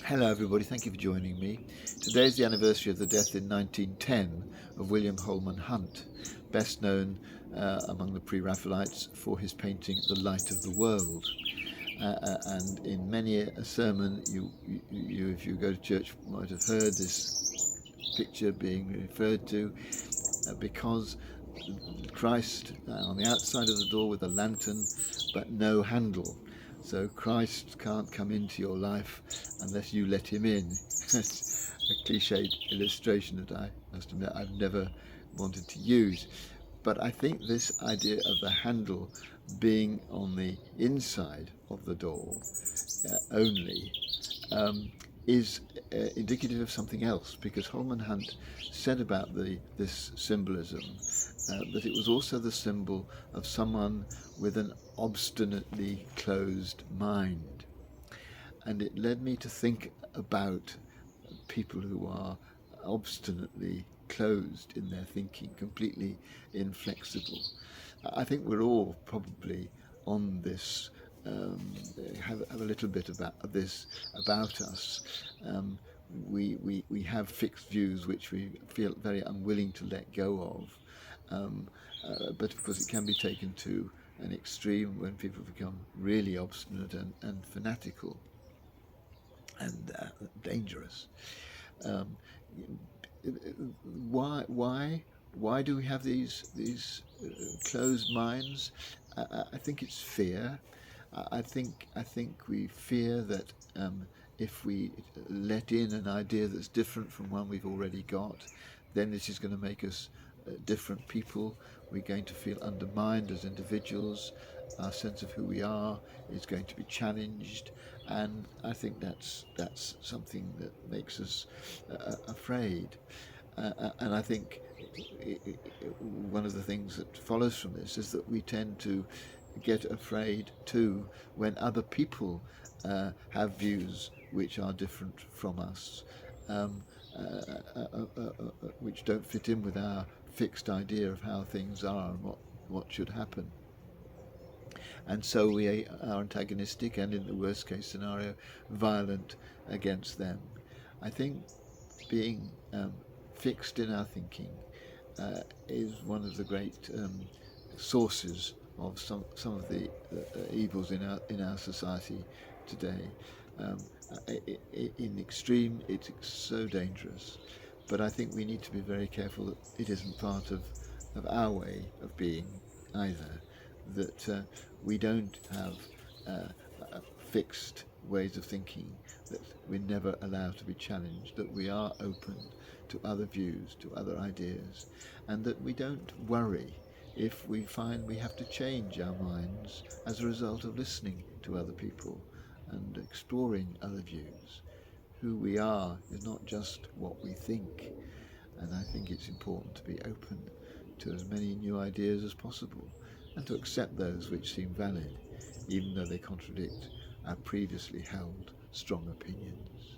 Hello everybody, thank you for joining me. Today is the anniversary of the death in 1910 of William Holman Hunt, best known among the Pre-Raphaelites for his painting The Light of the World. And in many a sermon, if you go to church, might have heard this picture being referred to because Christ on the outside of the door with a lantern but no handle. So Christ can't come into your life unless you let him in. It's a cliched illustration that I must admit I've never wanted to use. But I think this idea of the handle being on the inside of the door only is indicative of something else, because Holman Hunt said about this symbolism that it was also the symbol of someone with an obstinately closed mind. And it led me to think about people who are obstinately closed in their thinking, completely inflexible. I think we're all probably on this, have a little bit about this about us. We have fixed views which we feel very unwilling to let go of. But of course it can be taken to an extreme when people become really obstinate and fanatical and dangerous. Um, why do we have these closed minds? I think it's fear. I think we fear that if we let in an idea that's different from one we've already got, then this is going to make us different people. We're going to feel undermined as individuals. Our sense of who we are is going to be challenged, and I think that's something that makes us afraid. And I think one of the things that follows from this is that we tend to get afraid too when other people have views which are different from us, um, which don't fit in with our fixed idea of how things are and what should happen. And so we are antagonistic and, in the worst case scenario, violent against them. I think being fixed in our thinking is one of the great sources of some of the evils in our society today. Um, in extreme, it's so dangerous, but I think we need to be very careful that it isn't part of our way of being either. That we don't have fixed ways of thinking, that we're never allowed to be challenged, that we are open to other views, to other ideas, and that we don't worry if we find we have to change our minds as a result of listening to other people and exploring other views. Who we are is not just what we think, and I think it's important to be open to as many new ideas as possible and to accept those which seem valid, even though they contradict our previously held strong opinions.